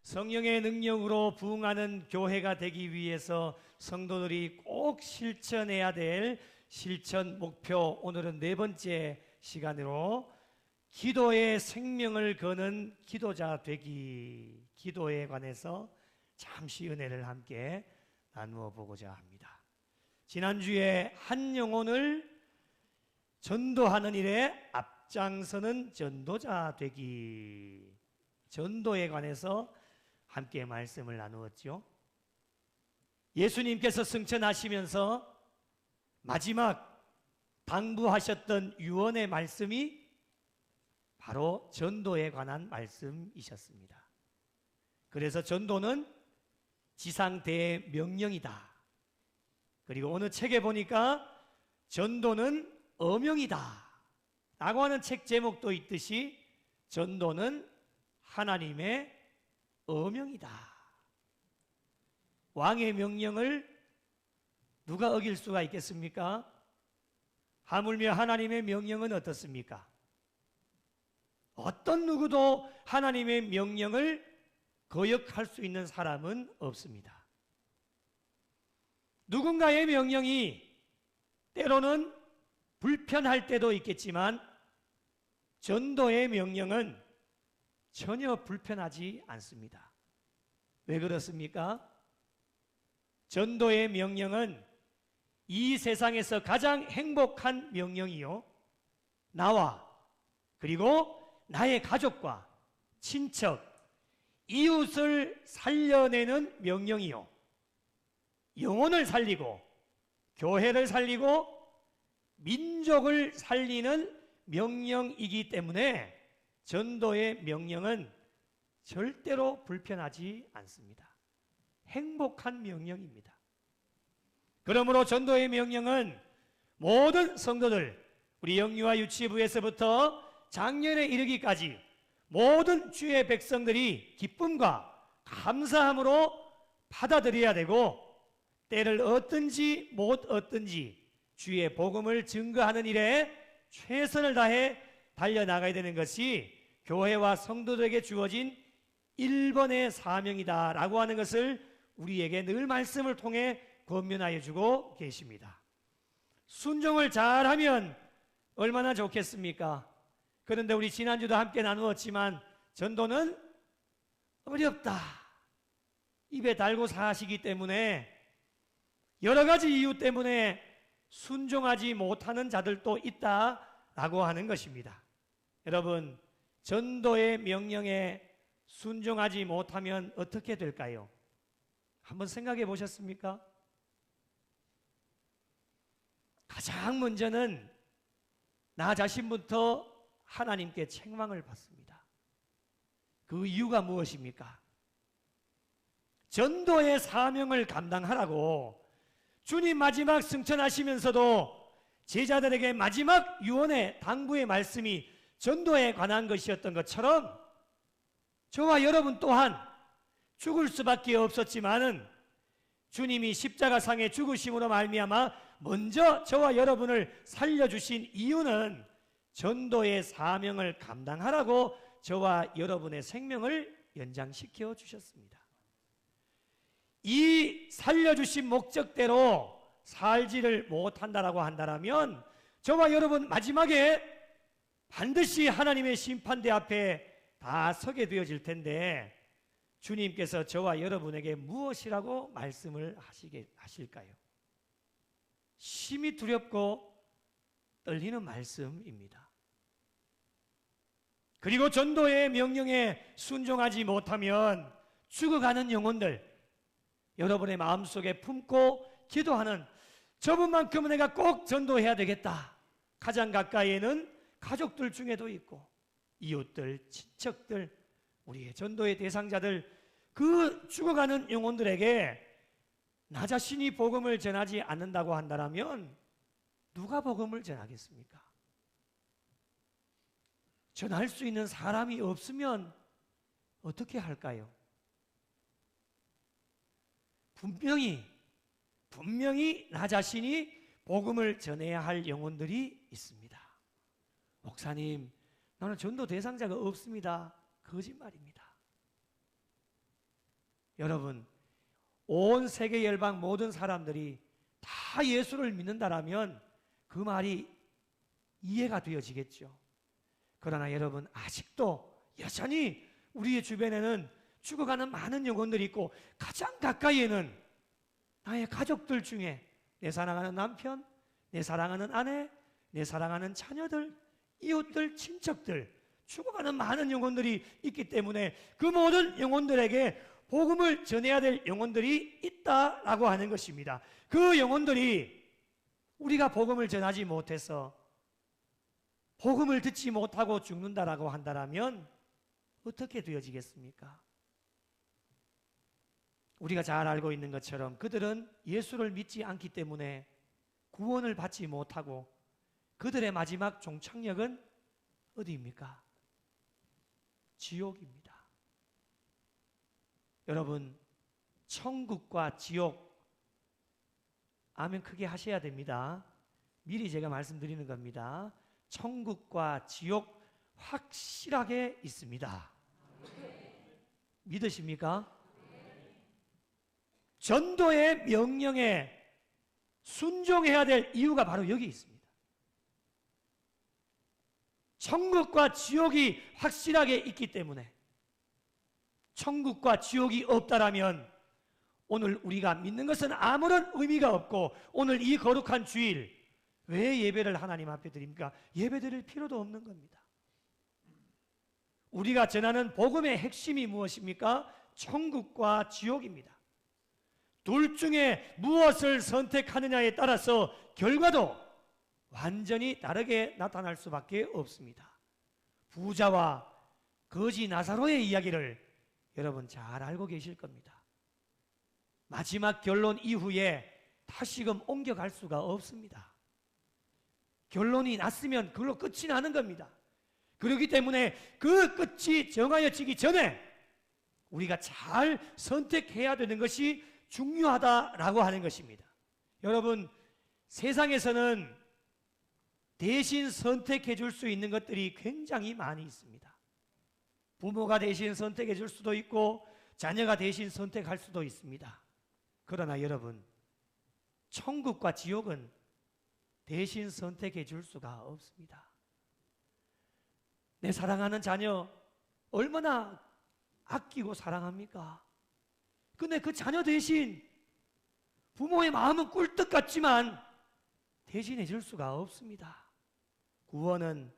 성령의 능력으로 부흥하는 교회가 되기 위해서 성도들이 꼭 실천해야 될 실천 목표, 오늘은 네 번째 시간으로 기도의 생명을 거는 기도자 되기, 기도에 관해서 잠시 은혜를 함께 나누어 보고자 합니다. 지난주에 한 영혼을 전도하는 일에 앞장서는 전도자 되기, 전도에 관해서 함께 말씀을 나누었죠. 예수님께서 승천하시면서 마지막 당부하셨던 유언의 말씀이 바로 전도에 관한 말씀이셨습니다. 그래서 전도는 지상대의 명령이다. 그리고 어느 책에 보니까 전도는 어명이다 라고 하는 책 제목도 있듯이 전도는 하나님의 어명이다. 왕의 명령을 누가 어길 수가 있겠습니까? 하물며 하나님의 명령은 어떻습니까? 어떤 누구도 하나님의 명령을 거역할 수 있는 사람은 없습니다. 누군가의 명령이 때로는 불편할 때도 있겠지만 전도의 명령은 전혀 불편하지 않습니다. 왜 그렇습니까? 전도의 명령은 이 세상에서 가장 행복한 명령이요, 나와 그리고 나의 가족과 친척, 이웃을 살려내는 명령이요, 영혼을 살리고 교회를 살리고 민족을 살리는 명령이기 때문에 전도의 명령은 절대로 불편하지 않습니다. 행복한 명령입니다. 그러므로 전도의 명령은 모든 성도들, 우리 영유아 유치부에서부터 작년에 이르기까지 모든 주의 백성들이 기쁨과 감사함으로 받아들여야 되고, 때를 얻든지 못 얻든지 주의 복음을 증거하는 일에 최선을 다해 달려나가야 되는 것이 교회와 성도들에게 주어진 1번의 사명이다 라고 하는 것을 우리에게 늘 말씀을 통해 권면하여 주고 계십니다. 순종을 잘하면 얼마나 좋겠습니까? 그런데 우리 지난주도 함께 나누었지만 전도는 어렵다, 입에 달고 사시기 때문에 여러 가지 이유 때문에 순종하지 못하는 자들도 있다라고 하는 것입니다. 여러분, 전도의 명령에 순종하지 못하면 어떻게 될까요? 한번 생각해 보셨습니까? 가장 먼저는 나 자신부터 하나님께 책망을 받습니다. 그 이유가 무엇입니까? 전도의 사명을 감당하라고 주님 마지막 승천하시면서도 제자들에게 마지막 유언의 당부의 말씀이 전도에 관한 것이었던 것처럼 저와 여러분 또한 죽을 수밖에 없었지만은 주님이 십자가상에 죽으심으로 말미암아 먼저 저와 여러분을 살려주신 이유는 전도의 사명을 감당하라고 저와 여러분의 생명을 연장시켜 주셨습니다. 이 살려주신 목적대로 살지를 못한다라고 한다면 저와 여러분 마지막에 반드시 하나님의 심판대 앞에 다 서게 되어질 텐데, 주님께서 저와 여러분에게 무엇이라고 말씀을 하실까요? 심히 두렵고 떨리는 말씀입니다. 그리고 전도의 명령에 순종하지 못하면 죽어가는 영혼들, 여러분의 마음속에 품고 기도하는, 저분만큼은 내가 꼭 전도해야 되겠다, 가장 가까이에는 가족들 중에도 있고 이웃들, 친척들, 우리의 전도의 대상자들, 그 죽어가는 영혼들에게 나 자신이 복음을 전하지 않는다고 한다면 누가 복음을 전하겠습니까? 전할 수 있는 사람이 없으면 어떻게 할까요? 분명히 나 자신이 복음을 전해야 할 영혼들이 있습니다. 목사님, 나는 전도 대상자가 없습니다. 거짓말입니다. 여러분, 온 세계 열방 모든 사람들이 다 예수를 믿는다라면 그 말이 이해가 되어지겠죠. 그러나 여러분, 아직도 여전히 우리의 주변에는 죽어가는 많은 영혼들이 있고, 가장 가까이에는 나의 가족들 중에 내 사랑하는 남편, 내 사랑하는 아내, 내 사랑하는 자녀들, 이웃들, 친척들, 죽어가는 많은 영혼들이 있기 때문에 그 모든 영혼들에게 복음을 전해야 될 영혼들이 있다라고 하는 것입니다. 그 영혼들이 우리가 복음을 전하지 못해서 복음을 듣지 못하고 죽는다라고 한다면 어떻게 되어지겠습니까? 우리가 잘 알고 있는 것처럼 그들은 예수를 믿지 않기 때문에 구원을 받지 못하고 그들의 마지막 종착역은 어디입니까? 지옥입니다. 여러분, 천국과 지옥, 아멘 크게 하셔야 됩니다. 미리 제가 말씀드리는 겁니다. 천국과 지옥 확실하게 있습니다. 믿으십니까? 전도의 명령에 순종해야 될 이유가 바로 여기 있습니다. 천국과 지옥이 확실하게 있기 때문에, 천국과 지옥이 없다라면 오늘 우리가 믿는 것은 아무런 의미가 없고, 오늘 이 거룩한 주일 왜 예배를 하나님 앞에 드립니까? 예배 드릴 필요도 없는 겁니다. 우리가 전하는 복음의 핵심이 무엇입니까? 천국과 지옥입니다. 둘 중에 무엇을 선택하느냐에 따라서 결과도 완전히 다르게 나타날 수밖에 없습니다. 부자와 거지 나사로의 이야기를 여러분 잘 알고 계실 겁니다. 마지막 결론 이후에 다시금 옮겨갈 수가 없습니다. 결론이 났으면 그걸로 끝이 나는 겁니다. 그렇기 때문에 그 끝이 정하여지기 전에 우리가 잘 선택해야 되는 것이 중요하다라고 하는 것입니다. 여러분, 세상에서는 대신 선택해 줄 수 있는 것들이 굉장히 많이 있습니다. 부모가 대신 선택해 줄 수도 있고 자녀가 대신 선택할 수도 있습니다. 그러나 여러분, 천국과 지옥은 대신 선택해 줄 수가 없습니다. 내 사랑하는 자녀 얼마나 아끼고 사랑합니까? 근데 그 자녀 대신 부모의 마음은 꿀떡 같지만 대신해 줄 수가 없습니다. 구원은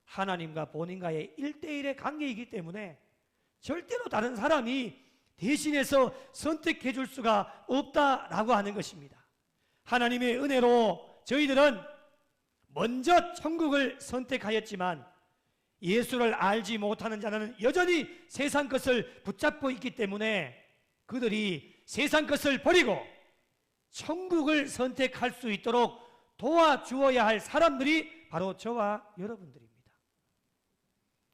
하나님과 본인과의 1대1의 관계이기 때문에 절대로 다른 사람이 대신해서 선택해 줄 수가 없다라고 하는 것입니다. 하나님의 은혜로 저희들은 먼저 천국을 선택하였지만 예수를 알지 못하는 자는 여전히 세상 것을 붙잡고 있기 때문에 그들이 세상 것을 버리고 천국을 선택할 수 있도록 도와주어야 할 사람들이 바로 저와 여러분들입니다.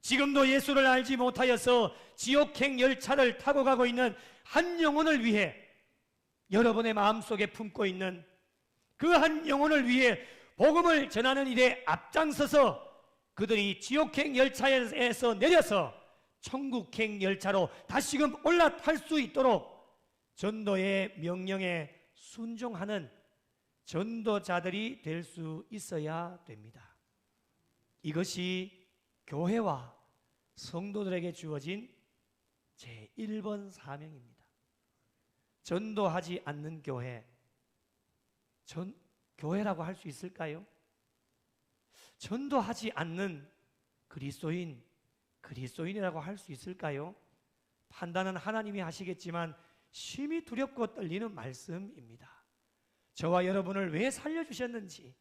지금도 예수를 알지 못하여서 지옥행 열차를 타고 가고 있는 한 영혼을 위해, 여러분의 마음속에 품고 있는 그 한 영혼을 위해 복음을 전하는 일에 앞장서서 그들이 지옥행 열차에서 내려서 천국행 열차로 다시금 올라탈 수 있도록 전도의 명령에 순종하는 전도자들이 될 수 있어야 됩니다. 이것이 교회와 성도들에게 주어진 제1번 사명입니다. 전도하지 않는 교회, 교회라고 할 수 있을까요? 전도하지 않는 그리스도인이라고 할 수 있을까요? 판단은 하나님이 하시겠지만 심히 두렵고 떨리는 말씀입니다. 저와 여러분을 왜 살려주셨는지,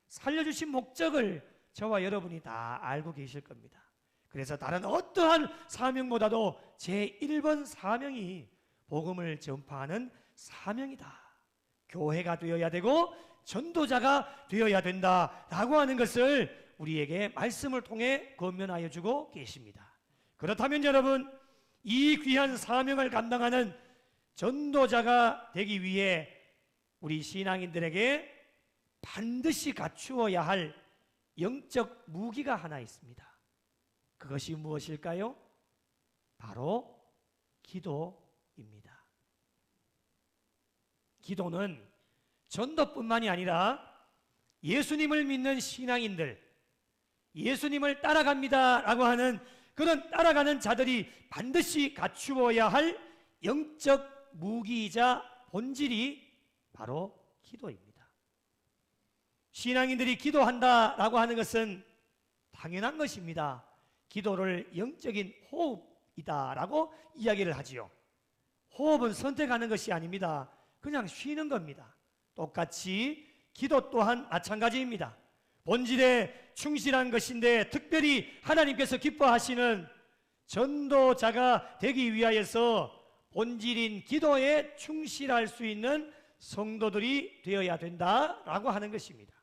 살려주신 목적을 저와 여러분이 다 알고 계실 겁니다. 그래서 다른 어떠한 사명보다도 제1번 사명이 복음을 전파하는 사명이다. 교회가 되어야 되고 전도자가 되어야 된다라고 하는 것을 우리에게 말씀을 통해 권면하여 주고 계십니다. 그렇다면 여러분, 이 귀한 사명을 감당하는 전도자가 되기 위해 우리 신앙인들에게 반드시 갖추어야 할 영적 무기가 하나 있습니다. 그것이 무엇일까요? 바로 기도입니다. 기도는 전도뿐만이 아니라 예수님을 믿는 신앙인들, 예수님을 따라갑니다라고 하는 그런 따라가는 자들이 반드시 갖추어야 할 영적 무기이자 본질이 바로 기도입니다. 신앙인들이 기도한다라고 하는 것은 당연한 것입니다. 기도를 영적인 호흡이다라고 이야기를 하지요. 호흡은 선택하는 것이 아닙니다. 그냥 쉬는 겁니다. 똑같이 기도 또한 마찬가지입니다. 본질에 충실한 것인데 특별히 하나님께서 기뻐하시는 전도자가 되기 위하여서 본질인 기도에 충실할 수 있는 성도들이 되어야 된다라고 하는 것입니다.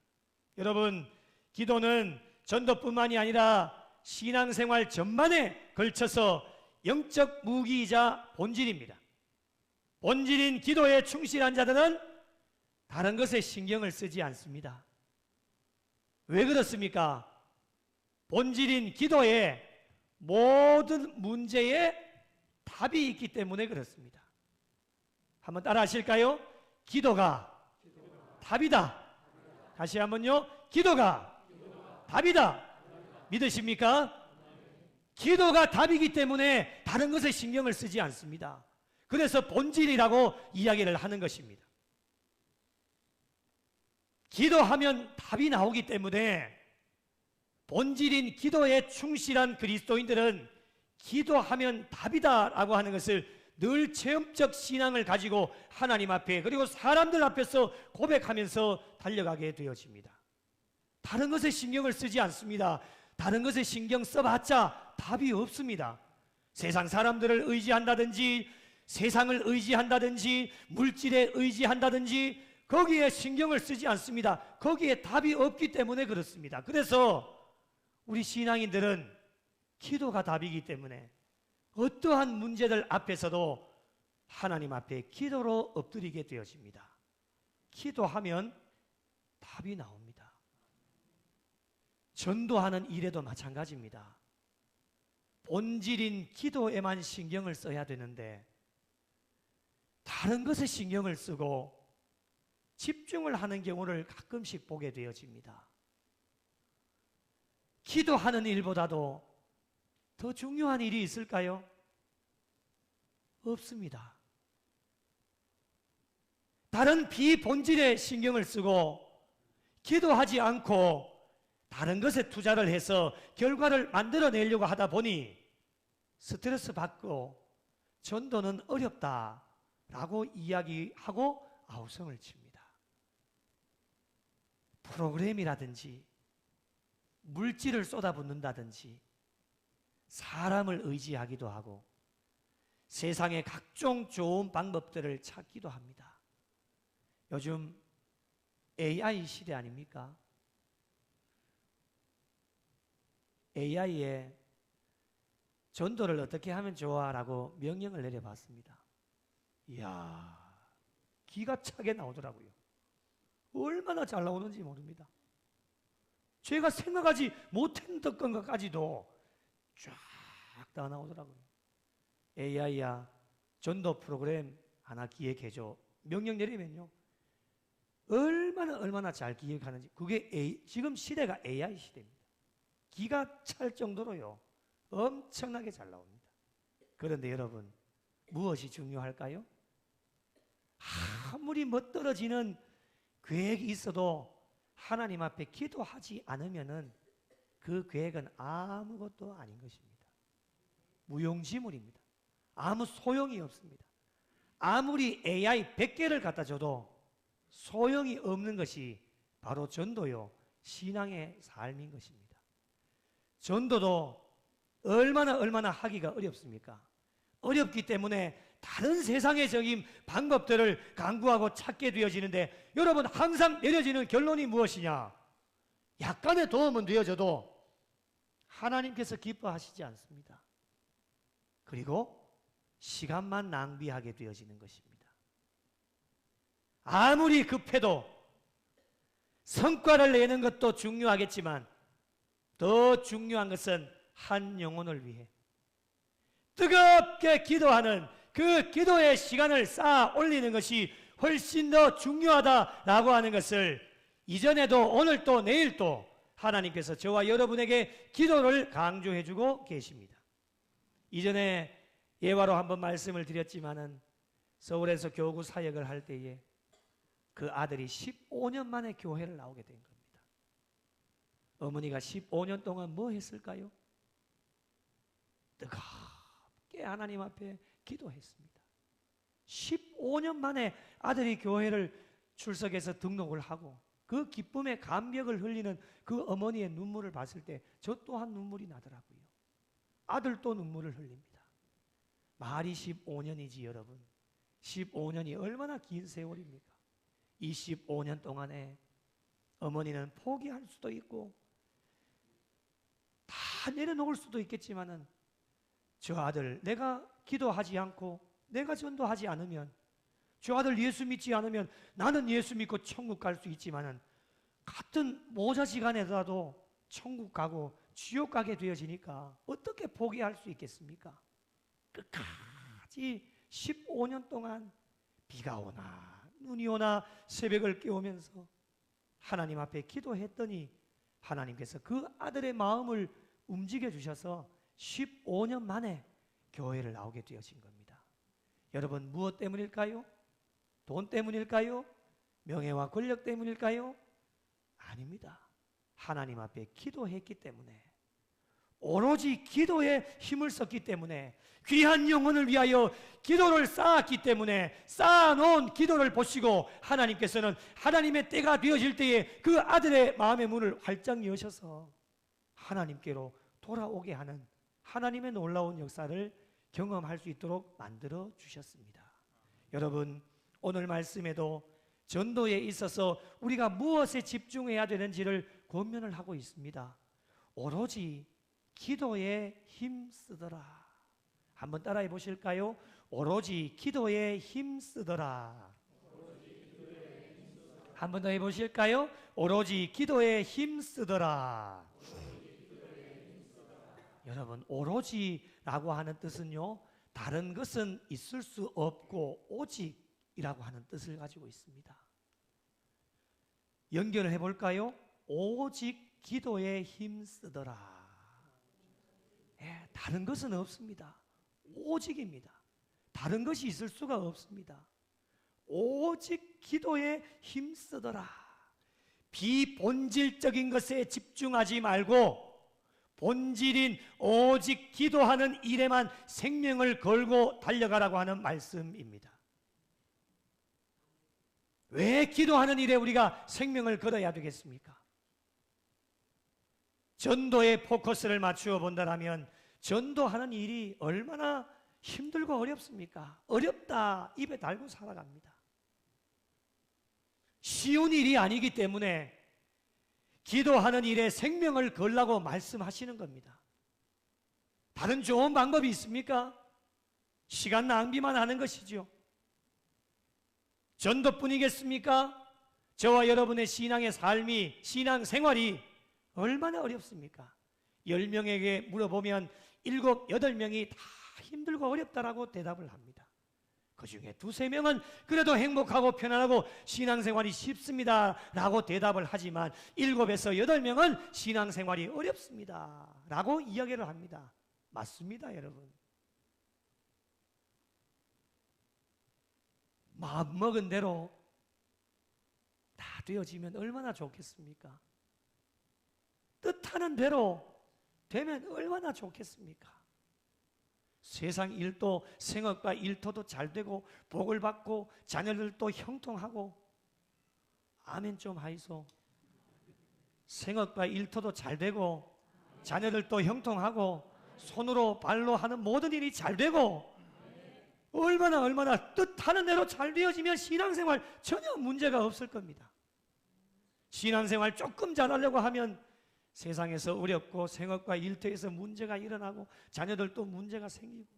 여러분, 기도는 전도뿐만이 아니라 신앙생활 전반에 걸쳐서 영적 무기이자 본질입니다. 본질인 기도에 충실한 자들은 다른 것에 신경을 쓰지 않습니다. 왜 그렇습니까? 본질인 기도에 모든 문제에 답이 있기 때문에 그렇습니다. 한번 따라 하실까요? 기도가 답이다. 다시 한번요. 기도가 답이다. 믿으십니까? 기도가 답이기 때문에 다른 것에 신경을 쓰지 않습니다. 그래서 본질이라고 이야기를 하는 것입니다. 기도하면 답이 나오기 때문에 본질인 기도에 충실한 그리스도인들은 기도하면 답이다라고 하는 것을 늘 체험적 신앙을 가지고 하나님 앞에 그리고 사람들 앞에서 고백하면서 달려가게 되어집니다. 다른 것에 신경을 쓰지 않습니다. 다른 것에 신경 써봤자 답이 없습니다. 세상 사람들을 의지한다든지 세상을 의지한다든지 물질에 의지한다든지 거기에 신경을 쓰지 않습니다. 거기에 답이 없기 때문에 그렇습니다. 그래서 우리 신앙인들은 기도가 답이기 때문에 어떠한 문제들 앞에서도 하나님 앞에 기도로 엎드리게 되어집니다. 기도하면 답이 나옵니다. 전도하는 일에도 마찬가지입니다. 본질인 기도에만 신경을 써야 되는데 다른 것에 신경을 쓰고 집중을 하는 경우를 가끔씩 보게 되어집니다. 기도하는 일보다도 더 중요한 일이 있을까요? 없습니다. 다른 비본질에 신경을 쓰고 기도하지 않고 다른 것에 투자를 해서 결과를 만들어내려고 하다 보니 스트레스 받고 전도는 어렵다라고 이야기하고 아우성을 칩니다. 프로그램이라든지 물질을 쏟아붓는다든지 사람을 의지하기도 하고 세상의 각종 좋은 방법들을 찾기도 합니다. 요즘 AI 시대 아닙니까? AI에 전도를 어떻게 하면 좋아? 라고 명령을 내려봤습니다. 이야, 기가 차게 나오더라고요. 얼마나 잘 나오는지 모릅니다. 제가 생각하지 못했던 것까지도 쫙 다 나오더라고요. AI야, 전도 프로그램 하나 기획해줘. 명령 내리면요. 얼마나 잘 기획하는지. 그게 지금 시대가 AI 시대입니다. 기가 찰 정도로요. 엄청나게 잘 나옵니다. 그런데 여러분, 무엇이 중요할까요? 아무리 멋들어지는 계획이 있어도 하나님 앞에 기도하지 않으면은 그 계획은 아무것도 아닌 것입니다. 무용지물입니다. 아무 소용이 없습니다. 아무리 AI 100개를 갖다 줘도 소용이 없는 것이 바로 전도요, 신앙의 삶인 것입니다. 전도도 얼마나 하기가 어렵습니까? 어렵기 때문에 다른 세상의적인 방법들을 강구하고 찾게 되어지는데 여러분, 항상 내려지는 결론이 무엇이냐? 약간의 도움은 되어져도 하나님께서 기뻐하시지 않습니다. 그리고 시간만 낭비하게 되어지는 것입니다. 아무리 급해도 성과를 내는 것도 중요하겠지만 더 중요한 것은 한 영혼을 위해 뜨겁게 기도하는 그 기도의 시간을 쌓아 올리는 것이 훨씬 더 중요하다라고 하는 것을 이전에도 오늘도 내일도 하나님께서 저와 여러분에게 기도를 강조해 주고 계십니다. 이전에 예화로 한번 말씀을 드렸지만은 서울에서 교구 사역을 할 때에 그 아들이 15년 만에 교회를 나오게 된 겁니다. 어머니가 15년 동안 뭐 했을까요? 뜨겁게 하나님 앞에 기도했습니다. 15년 만에 아들이 교회를 출석해서 등록을 하고 그 기쁨의 감격을 흘리는 그 어머니의 눈물을 봤을 때 저 또한 눈물이 나더라고요. 아들도 눈물을 흘립니다. 말이 15년이지 여러분. 15년이 얼마나 긴 세월입니까? 이 15년 동안에 어머니는 포기할 수도 있고 다 내려놓을 수도 있겠지만은 저 아들 내가 기도하지 않고 내가 전도하지 않으면 저 아들 예수 믿지 않으면 나는 예수 믿고 천국 갈 수 있지만은 같은 모자지간에라도 천국 가고 지옥 가게 되어지니까 어떻게 포기할 수 있겠습니까? 끝까지 15년 동안 비가 오나 눈이 오나 새벽을 깨우면서 하나님 앞에 기도했더니 하나님께서 그 아들의 마음을 움직여 주셔서 15년 만에 교회를 나오게 되어진 겁니다. 여러분 무엇 때문일까요? 돈 때문일까요? 명예와 권력 때문일까요? 아닙니다. 하나님 앞에 기도했기 때문에 오로지 기도에 힘을 썼기 때문에 귀한 영혼을 위하여 기도를 쌓았기 때문에 쌓아놓은 기도를 보시고 하나님께서는 하나님의 때가 되어질 때에 그 아들의 마음의 문을 활짝 여셔서 하나님께로 돌아오게 하는 하나님의 놀라운 역사를 경험할 수 있도록 만들어 주셨습니다. 여러분 오늘 말씀에도 전도에 있어서 우리가 무엇에 집중해야 되는지를 권면을 하고 있습니다. 오로지 기도에 힘쓰더라. 한번 따라해 보실까요? 오로지 기도에 힘쓰더라. 한번 더 해보실까요? 오로지 기도에 힘쓰더라. 여러분 오로지라고 하는 뜻은요 다른 것은 있을 수 없고 오직이라고 하는 뜻을 가지고 있습니다. 연결을 해볼까요? 오직 기도에 힘쓰더라. 다른 것은 없습니다. 오직입니다. 다른 것이 있을 수가 없습니다. 오직 기도에 힘쓰더라. 비본질적인 것에 집중하지 말고 본질인 오직 기도하는 일에만 생명을 걸고 달려가라고 하는 말씀입니다. 왜 기도하는 일에 우리가 생명을 걸어야 되겠습니까? 전도에 포커스를 맞추어 본다면 전도하는 일이 얼마나 힘들고 어렵습니까? 어렵다 입에 달고 살아갑니다. 쉬운 일이 아니기 때문에 기도하는 일에 생명을 걸라고 말씀하시는 겁니다. 다른 좋은 방법이 있습니까? 시간 낭비만 하는 것이죠. 전도뿐이겠습니까? 저와 여러분의 신앙의 삶이, 신앙 생활이 얼마나 어렵습니까? 10명에게 물어보면 7, 8명이 다 힘들고 어렵다라고 대답을 합니다. 그 중에 2, 3명은 그래도 행복하고 편안하고 신앙생활이 쉽습니다 라고 대답을 하지만 7에서 8명은 신앙생활이 어렵습니다 라고 이야기를 합니다. 맞습니다, 여러분. 마음먹은 대로 다 되어지면 얼마나 좋겠습니까? 뜻하는 대로 되면 얼마나 좋겠습니까? 세상 일도 생업과 일터도 잘 되고 복을 받고 자녀들도 형통하고 아멘 좀 하이소. 생업과 일터도 잘 되고 자녀들도 형통하고 손으로 발로 하는 모든 일이 잘 되고 얼마나 뜻하는 대로 잘 되어지면 신앙생활 전혀 문제가 없을 겁니다. 신앙생활 조금 잘하려고 하면 세상에서 어렵고 생업과 일터에서 문제가 일어나고 자녀들도 문제가 생기고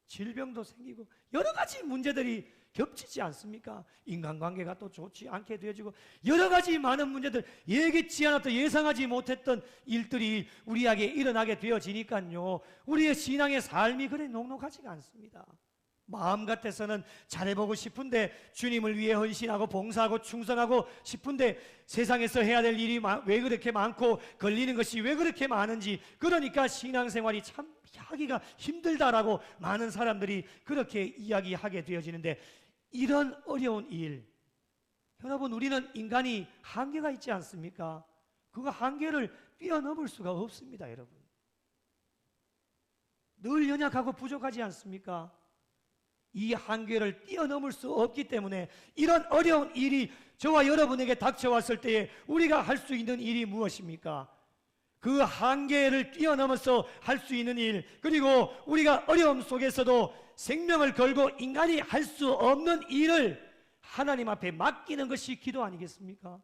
질병도 생기고 여러 가지 문제들이 겹치지 않습니까? 인간관계가 또 좋지 않게 되어지고 여러 가지 많은 문제들, 예기치 않았던 예상하지 못했던 일들이 우리에게 일어나게 되어지니까요 우리의 신앙의 삶이 그래 녹록하지가 않습니다. 마음 같아서는 잘해보고 싶은데, 주님을 위해 헌신하고 봉사하고 충성하고 싶은데, 세상에서 해야 될 일이 왜 그렇게 많고 걸리는 것이 왜 그렇게 많은지, 그러니까 신앙생활이 참 하기가 힘들다라고 많은 사람들이 그렇게 이야기하게 되어지는데, 이런 어려운 일, 여러분, 우리는 인간이 한계가 있지 않습니까? 그 한계를 뛰어넘을 수가 없습니다, 여러분. 늘 연약하고 부족하지 않습니까? 이 한계를 뛰어넘을 수 없기 때문에 이런 어려운 일이 저와 여러분에게 닥쳐왔을 때에 우리가 할 수 있는 일이 무엇입니까? 그 한계를 뛰어넘어서 할 수 있는 일, 그리고 우리가 어려움 속에서도 생명을 걸고 인간이 할 수 없는 일을 하나님 앞에 맡기는 것이 기도 아니겠습니까?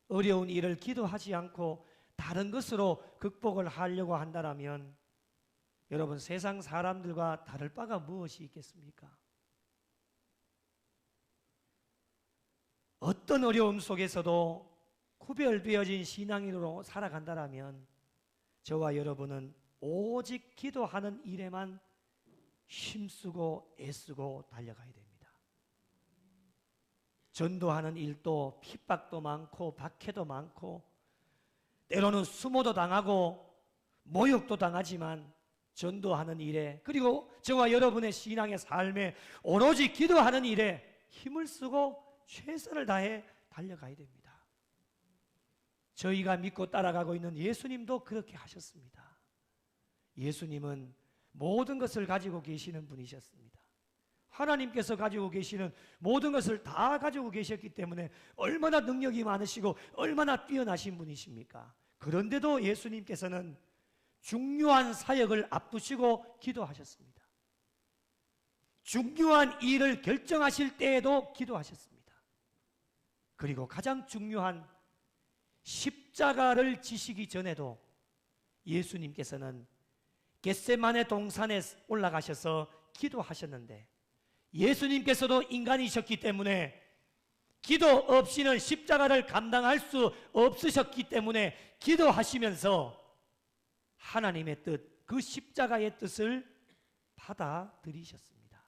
어려운 일을 기도하지 않고 다른 것으로 극복을 하려고 한다면 여러분, 세상 사람들과 다를 바가 무엇이 있겠습니까? 어떤 어려움 속에서도 구별되어진 신앙인으로 살아간다면 저와 여러분은 오직 기도하는 일에만 힘쓰고 애쓰고 달려가야 됩니다. 전도하는 일도 핍박도 많고 박해도 많고 때로는 수모도 당하고 모욕도 당하지만 전도하는 일에, 그리고 저와 여러분의 신앙의 삶에 오로지 기도하는 일에 힘을 쓰고 최선을 다해 달려가야 됩니다. 저희가 믿고 따라가고 있는 예수님도 그렇게 하셨습니다. 예수님은 모든 것을 가지고 계시는 분이셨습니다. 하나님께서 가지고 계시는 모든 것을 다 가지고 계셨기 때문에 얼마나 능력이 많으시고 얼마나 뛰어나신 분이십니까? 그런데도 예수님께서는 중요한 사역을 앞두시고 기도하셨습니다. 중요한 일을 결정하실 때에도 기도하셨습니다. 그리고 가장 중요한 십자가를 지시기 전에도 예수님께서는 겟세마네 동산에 올라가셔서 기도하셨는데, 예수님께서도 인간이셨기 때문에 기도 없이는 십자가를 감당할 수 없으셨기 때문에 기도하시면서 하나님의 뜻, 그 십자가의 뜻을 받아들이셨습니다.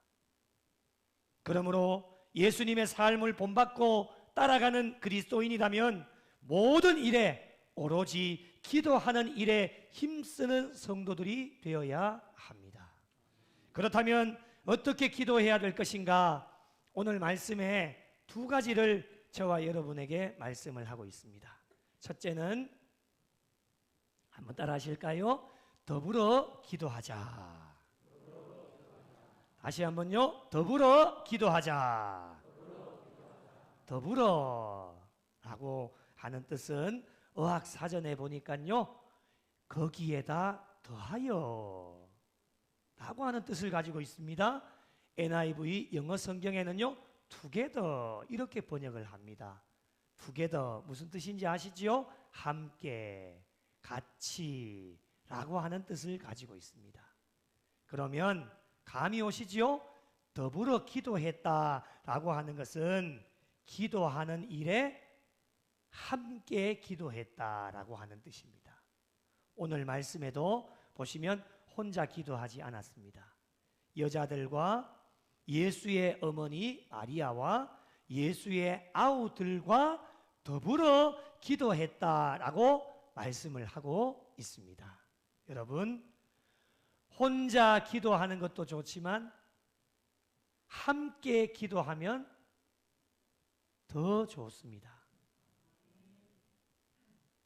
그러므로 예수님의 삶을 본받고 따라가는 그리스도인이라면 모든 일에 오로지 기도하는 일에 힘쓰는 성도들이 되어야 합니다. 그렇다면 어떻게 기도해야 될 것인가? 오늘 말씀에 두 가지를 저와 여러분에게 말씀을 하고 있습니다. 첫째는 한번 따라 하실까요? 더불어 기도하자. 다시 한번요. 더불어 기도하자. 더불어 라고 하는 뜻은 어학사전에 보니까요, 거기에다 더하여 라고 하는 뜻을 가지고 있습니다. NIV 영어 성경에는요, together 이렇게 번역을 합니다. together 무슨 뜻인지 아시죠? 함께, 같이 라고 하는 뜻을 가지고 있습니다. 그러면 감이 오시지요? 더불어 기도했다라고 하는 것은 기도하는 일에 함께 기도했다라고 하는 뜻입니다. 오늘 말씀에도 보시면 혼자 기도하지 않았습니다. 여자들과 예수의 어머니 마리아와 예수의 아우들과 더불어 기도했다라고 말씀을 하고 있습니다. 여러분, 혼자 기도하는 것도 좋지만 함께 기도하면 더 좋습니다.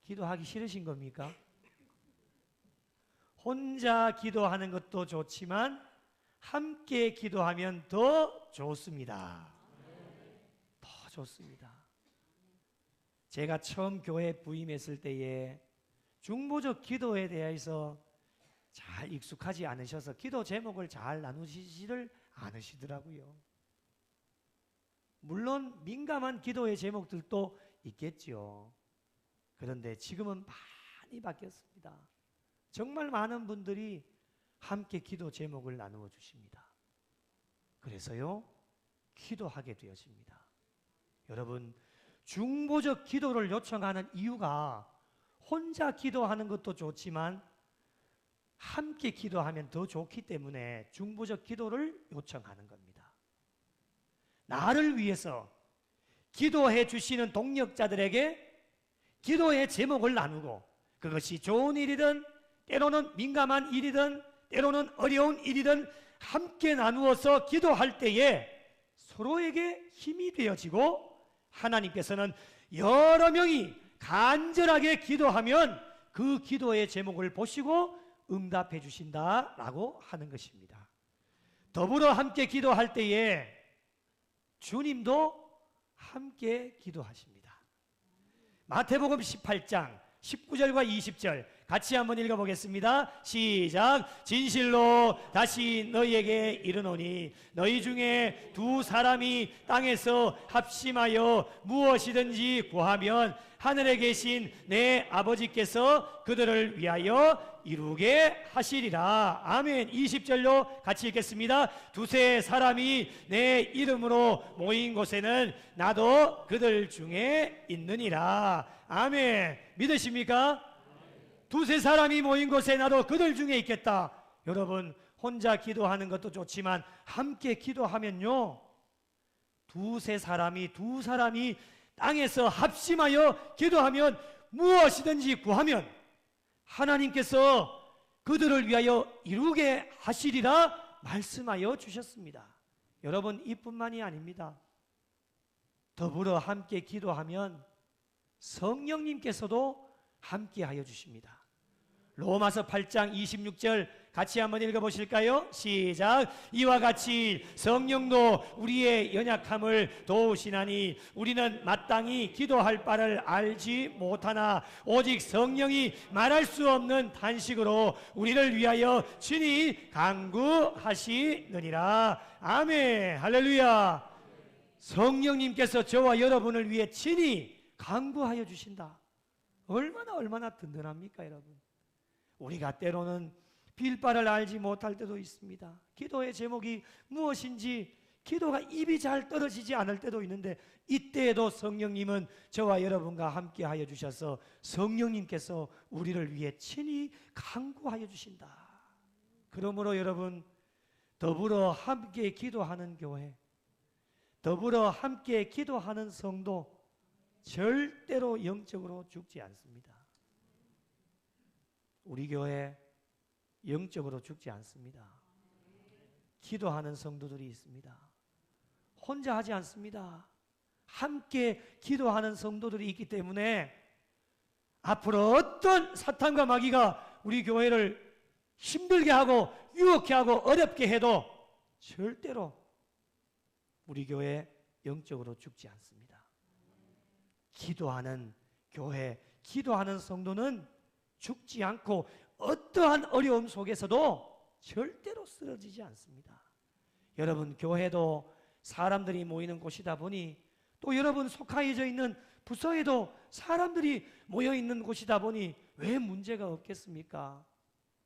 기도하기 싫으신 겁니까? 혼자 기도하는 것도 좋지만 함께 기도하면 더 좋습니다. 더 좋습니다. 제가 처음 교회 부임했을 때에 중보적 기도에 대해서 잘 익숙하지 않으셔서 기도 제목을 잘 나누시지를 않으시더라고요. 물론 민감한 기도의 제목들도 있겠죠. 그런데 지금은 많이 바뀌었습니다. 정말 많은 분들이 함께 기도 제목을 나누어 주십니다. 그래서요, 기도하게 되어집니다. 여러분, 중보적 기도를 요청하는 이유가 혼자 기도하는 것도 좋지만 함께 기도하면 더 좋기 때문에 중보적 기도를 요청하는 겁니다. 나를 위해서 기도해 주시는 동력자들에게 기도의 제목을 나누고, 그것이 좋은 일이든 때로는 민감한 일이든 때로는 어려운 일이든 함께 나누어서 기도할 때에 서로에게 힘이 되어지고, 하나님께서는 여러 명이 간절하게 기도하면 그 기도의 제목을 보시고 응답해 주신다라고 하는 것입니다. 더불어 함께 기도할 때에 주님도 함께 기도하십니다. 마태복음 18장 19절과 20절 같이 한번 읽어보겠습니다. 시작. 진실로 다시 너희에게 이르노니 너희 중에 두 사람이 땅에서 합심하여 무엇이든지 구하면 하늘에 계신 내 아버지께서 그들을 위하여 이루게 하시리라. 아멘. 20절로 같이 읽겠습니다. 두세 사람이 내 이름으로 모인 곳에는 나도 그들 중에 있느니라. 아멘. 믿으십니까? 두세 사람이 모인 곳에 나도 그들 중에 있겠다. 여러분, 혼자 기도하는 것도 좋지만 함께 기도하면요, 두세 사람이 두 사람이 땅에서 합심하여 기도하면 무엇이든지 구하면 하나님께서 그들을 위하여 이루게 하시리라 말씀하여 주셨습니다. 여러분, 이뿐만이 아닙니다. 더불어 함께 기도하면 성령님께서도 함께하여 주십니다. 로마서 8장 26절 같이 한번 읽어보실까요? 시작. 이와 같이 성령도 우리의 연약함을 도우시나니 우리는 마땅히 기도할 바를 알지 못하나 오직 성령이 말할 수 없는 탄식으로 우리를 위하여 친히 간구하시느니라. 아멘. 할렐루야. 성령님께서 저와 여러분을 위해 친히 간구하여 주신다. 얼마나 든든합니까, 여러분? 우리가 때로는 빌 바를 알지 못할 때도 있습니다. 기도의 제목이 무엇인지 기도가 입이 잘 떨어지지 않을 때도 있는데, 이때에도 성령님은 저와 여러분과 함께 하여 주셔서 성령님께서 우리를 위해 친히 간구하여 주신다. 그러므로 여러분, 더불어 함께 기도하는 교회, 더불어 함께 기도하는 성도 절대로 영적으로 죽지 않습니다. 우리 교회 영적으로 죽지 않습니다. 기도하는 성도들이 있습니다. 혼자 하지 않습니다. 함께 기도하는 성도들이 있기 때문에 앞으로 어떤 사탄과 마귀가 우리 교회를 힘들게 하고 유혹해 하고 어렵게 해도 절대로 우리 교회 영적으로 죽지 않습니다. 기도하는 교회, 기도하는 성도는 죽지 않고 어떠한 어려움 속에서도 절대로 쓰러지지 않습니다. 여러분, 교회도 사람들이 모이는 곳이다 보니, 또 여러분 속하여져 있는 부서에도 사람들이 모여 있는 곳이다 보니 왜 문제가 없겠습니까?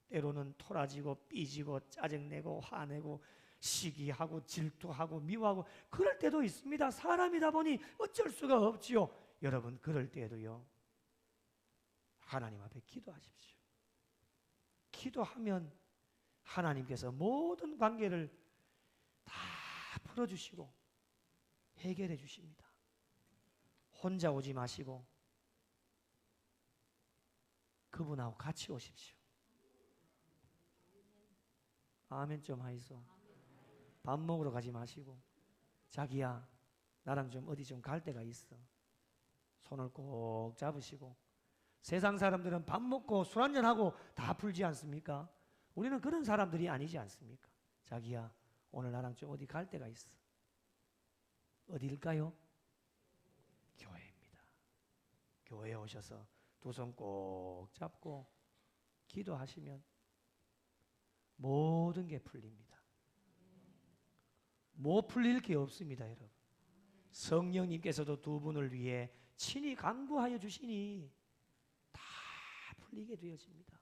때로는 토라지고 삐지고 짜증내고 화내고 시기하고 질투하고 미워하고 그럴 때도 있습니다. 사람이다 보니 어쩔 수가 없지요. 여러분, 그럴 때에도요, 하나님 앞에 기도하십시오. 기도하면 하나님께서 모든 관계를 다 풀어주시고 해결해 주십니다. 혼자 오지 마시고 그분하고 같이 오십시오. 아멘 좀 하이소. 밥 먹으러 가지 마시고, 자기야 나랑 좀 어디 좀 갈 데가 있어. 손을 꼭 잡으시고. 세상 사람들은 밥 먹고 술 한잔하고 다 풀지 않습니까? 우리는 그런 사람들이 아니지 않습니까? 자기야 오늘 나랑 좀 어디 갈 데가 있어. 어디일까요? 교회입니다. 교회에 오셔서 두 손 꼭 잡고 기도하시면 모든 게 풀립니다. 못 풀릴 게 없습니다, 여러분. 성령님께서도 두 분을 위해 친히 간구하여 주시니 다 풀리게 되어집니다.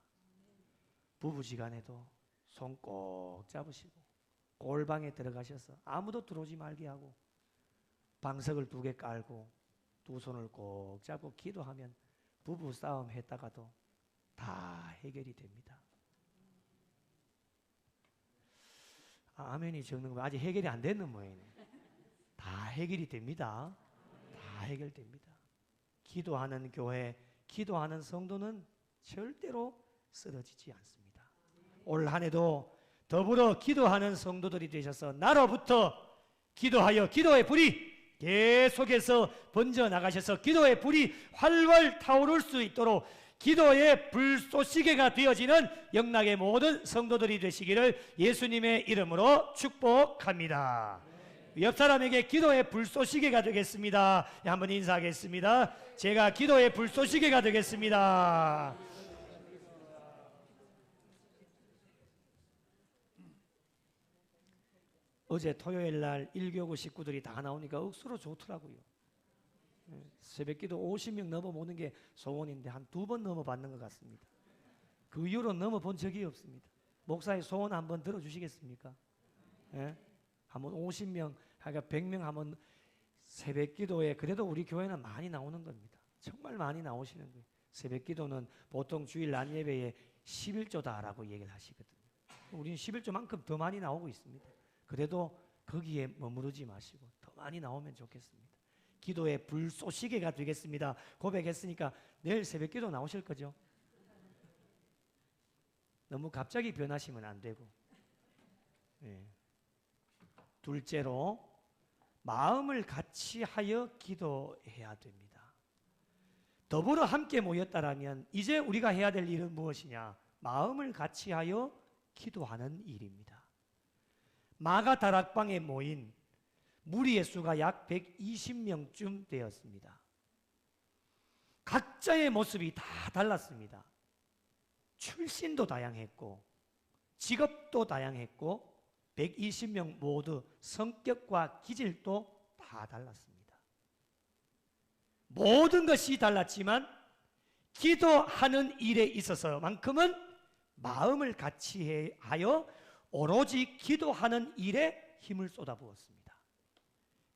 부부지간에도 손 꼭 잡으시고 골방에 들어가셔서 아무도 들어오지 말게 하고 방석을 2개 깔고 두 손을 꼭 잡고 기도하면 부부 싸움 했다가도 다 해결이 됩니다. 아멘이 적는 거 아직 해결이 안 되는 모양이네. 다 해결이 됩니다. 다 해결됩니다. 기도하는 교회, 기도하는 성도는 절대로 쓰러지지 않습니다. 올 한 해도 더불어 기도하는 성도들이 되셔서 나로부터 기도하여 기도의 불이 계속해서 번져나가셔서 기도의 불이 활활 타오를 수 있도록 기도의 불쏘시개가 되어지는 영락의 모든 성도들이 되시기를 예수님의 이름으로 축복합니다. 옆 사람에게 기도의 불쏘시개가 되겠습니다. 한번 인사하겠습니다. 제가 기도의 불쏘시개가 되겠습니다. 어제 토요일 날 1교구 식구들이 다 나오니까 억수로 좋더라고요. 새벽기도 50명 넘어보는 게 소원인데 한 2번 넘어봤는 것 같습니다. 그 이후로 넘어본 적이 없습니다. 목사의 소원 한번 들어주시겠습니까? 예? 한번 50명, 그러니까 100명 한번 새벽기도에 그래도 우리 교회는 많이 나오는 겁니다. 정말 많이 나오시는 거예요. 새벽기도는 보통 주일 낮 예배에 11조다라고 얘기를 하시거든요. 우리는 11조만큼 더 많이 나오고 있습니다. 그래도 거기에 머무르지 마시고 더 많이 나오면 좋겠습니다. 기도의 불쏘시개가 되겠습니다. 고백했으니까 내일 새벽기도 나오실 거죠? 너무 갑자기 변하시면 안 되고. 네. 둘째로 마음을 같이 하여 기도해야 됩니다. 더불어 함께 모였다라면 이제 우리가 해야 될 일은 무엇이냐? 마음을 같이 하여 기도하는 일입니다. 마가 다락방에 모인 무리의 수가 약 120명쯤 되었습니다. 각자의 모습이 다 달랐습니다. 출신도 다양했고 직업도 다양했고 120명 모두 성격과 기질도 다 달랐습니다. 모든 것이 달랐지만 기도하는 일에 있어서만큼은 마음을 같이 하여 오로지 기도하는 일에 힘을 쏟아부었습니다.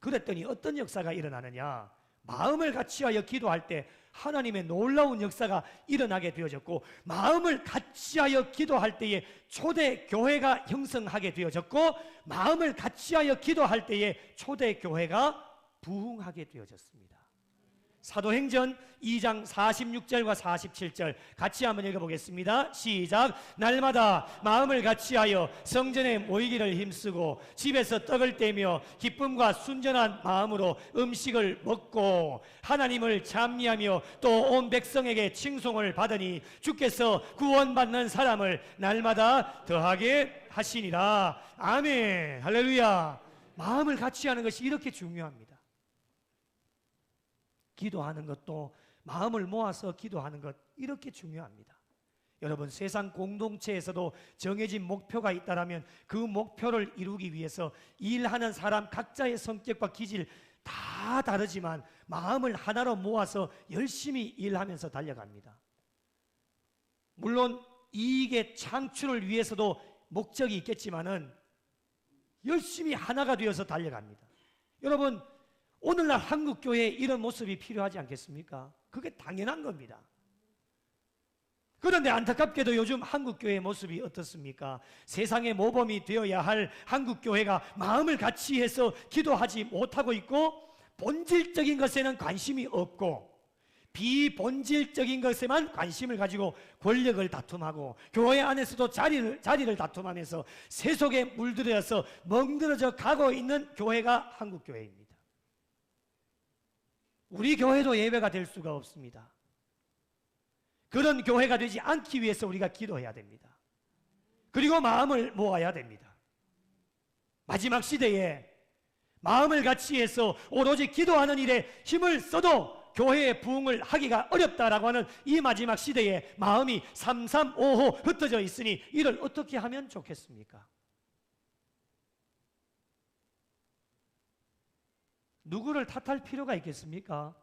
그랬더니 어떤 역사가 일어나느냐? 마음을 같이하여 기도할 때 하나님의 놀라운 역사가 일어나게 되어졌고, 마음을 같이하여 기도할 때에 초대 교회가 형성하게 되어졌고, 마음을 같이하여 기도할 때에 초대 교회가 부흥하게 되어졌습니다. 사도행전 2장 46절과 47절 같이 한번 읽어보겠습니다. 시작. 날마다 마음을 같이하여 성전에 모이기를 힘쓰고 집에서 떡을 떼며 기쁨과 순전한 마음으로 음식을 먹고 하나님을 찬미하며 또 온 백성에게 칭송을 받으니 주께서 구원받는 사람을 날마다 더하게 하시니라. 아멘. 할렐루야. 마음을 같이 하는 것이 이렇게 중요합니다. 기도하는 것도 마음을 모아서 기도하는 것 이렇게 중요합니다. 여러분, 세상 공동체에서도 정해진 목표가 있다면 그 목표를 이루기 위해서 일하는 사람 각자의 성격과 기질 다 다르지만 마음을 하나로 모아서 열심히 일하면서 달려갑니다. 물론 이익의 창출을 위해서도 목적이 있겠지만은 열심히 하나가 되어서 달려갑니다. 여러분, 오늘날 한국교회에 이런 모습이 필요하지 않겠습니까? 그게 당연한 겁니다. 그런데 안타깝게도 요즘 한국교회의 모습이 어떻습니까? 세상의 모범이 되어야 할 한국교회가 마음을 같이 해서 기도하지 못하고 있고, 본질적인 것에는 관심이 없고 비본질적인 것에만 관심을 가지고 권력을 다툼하고 교회 안에서도 자리를 다툼하면서 세속에 물들여서 멍들어져 가고 있는 교회가 한국교회입니다. 우리 교회도 예배가 될 수가 없습니다. 그런 교회가 되지 않기 위해서 우리가 기도해야 됩니다. 그리고 마음을 모아야 됩니다. 마지막 시대에 마음을 같이 해서 오로지 기도하는 일에 힘을 써도 교회의 부흥을 하기가 어렵다라고 하는 이 마지막 시대에 마음이 삼삼오오 흩어져 있으니 이를 어떻게 하면 좋겠습니까? 누구를 탓할 필요가 있겠습니까?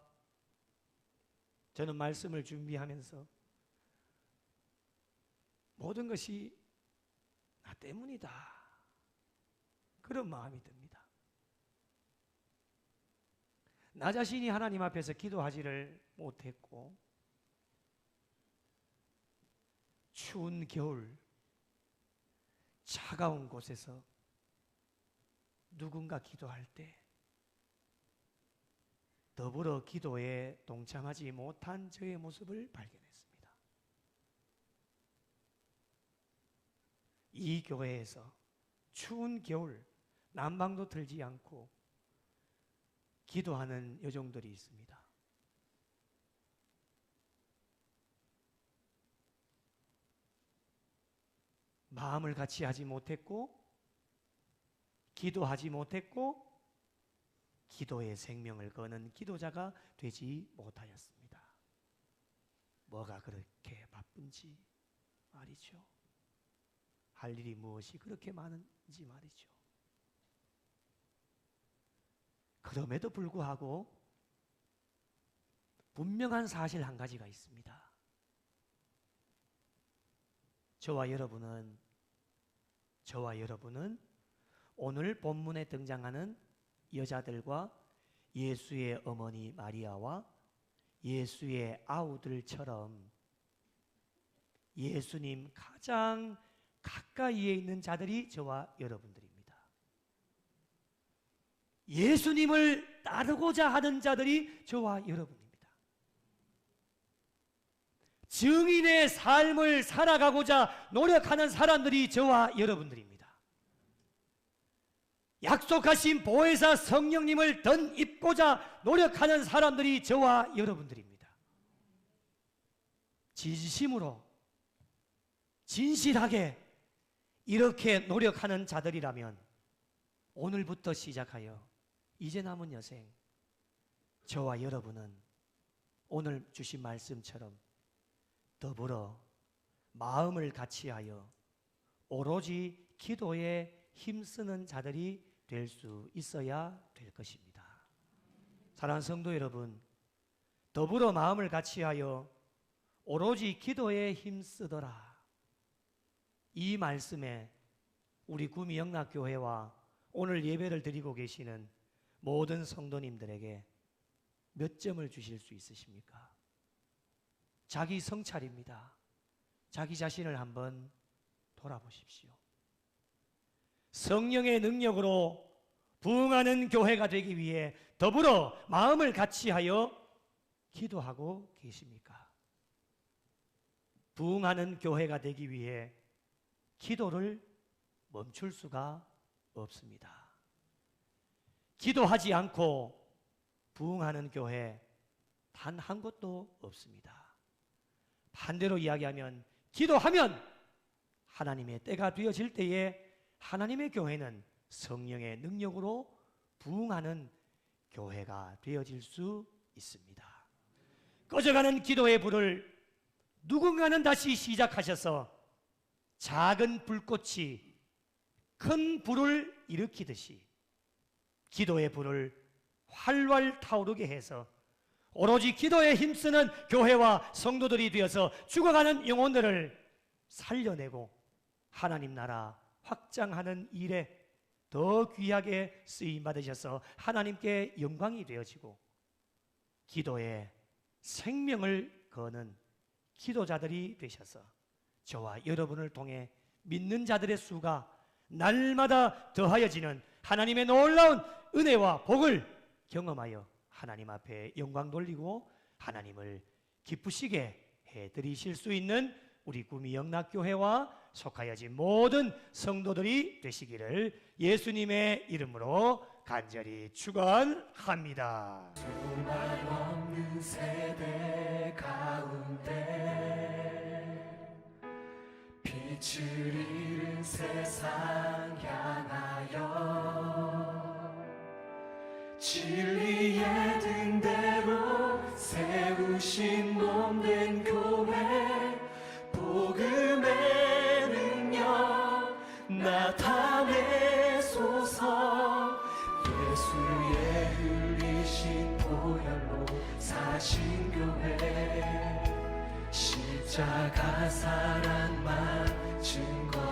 저는 말씀을 준비하면서 모든 것이 나 때문이다, 그런 마음이 듭니다. 나 자신이 하나님 앞에서 기도하지를 못했고, 추운 겨울 차가운 곳에서 누군가 기도할 때 더불어 기도에 동참하지 못한 저의 모습을 발견했습니다. 이 교회에서 추운 겨울 난방도 틀지 않고 기도하는 여종들이 있습니다. 마음을 같이 하지 못했고 기도하지 못했고 기도의 생명을 거는 기도자가 되지 못하였습니다. 뭐가 그렇게 바쁜지 말이죠. 할 일이 무엇이 그렇게 많은지 말이죠. 그럼에도 불구하고 분명한 사실 한 가지가 있습니다. 저와 여러분은 오늘 본문에 등장하는 여자들과 예수의 어머니 마리아와 예수의 아우들처럼 예수님 가장 가까이에 있는 자들이 저와 여러분들입니다. 예수님을 따르고자 하는 자들이 저와 여러분입니다. 증인의 삶을 살아가고자 노력하는 사람들이 저와 여러분들입니다. 약속하신 보혜사 성령님을 덧입고자 노력하는 사람들이 저와 여러분들입니다. 진심으로 진실하게 이렇게 노력하는 자들이라면 오늘부터 시작하여 이제 남은 여생 저와 여러분은 오늘 주신 말씀처럼 더불어 마음을 같이하여 오로지 기도에 힘쓰는 자들이 될 수 있어야 될 것입니다. 사랑하는 성도 여러분, 더불어 마음을 같이하여 오로지 기도에 힘쓰더라. 이 말씀에 우리 구미 영락교회와 오늘 예배를 드리고 계시는 모든 성도님들에게 몇 점을 주실 수 있으십니까? 자기 성찰입니다. 자기 자신을 한번 돌아보십시오. 성령의 능력으로 부흥하는 교회가 되기 위해 더불어 마음을 같이하여 기도하고 계십니까? 부흥하는 교회가 되기 위해 기도를 멈출 수가 없습니다. 기도하지 않고 부흥하는 교회 단 한 곳도 없습니다. 반대로 이야기하면 기도하면 하나님의 때가 되어질 때에 하나님의 교회는 성령의 능력으로 부흥하는 교회가 되어질 수 있습니다. 꺼져가는 기도의 불을 누군가는 다시 시작하셔서 작은 불꽃이 큰 불을 일으키듯이 기도의 불을 활활 타오르게 해서 오로지 기도에 힘쓰는 교회와 성도들이 되어서 죽어가는 영혼들을 살려내고 하나님 나라 확장하는 일에 더 귀하게 쓰임 받으셔서 하나님께 영광이 되어지고 기도에 생명을 거는 기도자들이 되셔서 저와 여러분을 통해 믿는 자들의 수가 날마다 더하여지는 하나님의 놀라운 은혜와 복을 경험하여 하나님 앞에 영광 돌리고 하나님을 기쁘시게 해드리실 수 있는 우리 구미 영락교회와 속하여진 모든 성도들이 되시기를 예수님의 이름으로 간절히 축원합니다. 수만 없는 세대 가운데 빛을 잃은 세상 향하여 진리의 등대로 세우신 몸된 교회 복음의 능력 나타내소서 예수의 흘리신 보혈로 사신 교회 십자가 사랑만 증거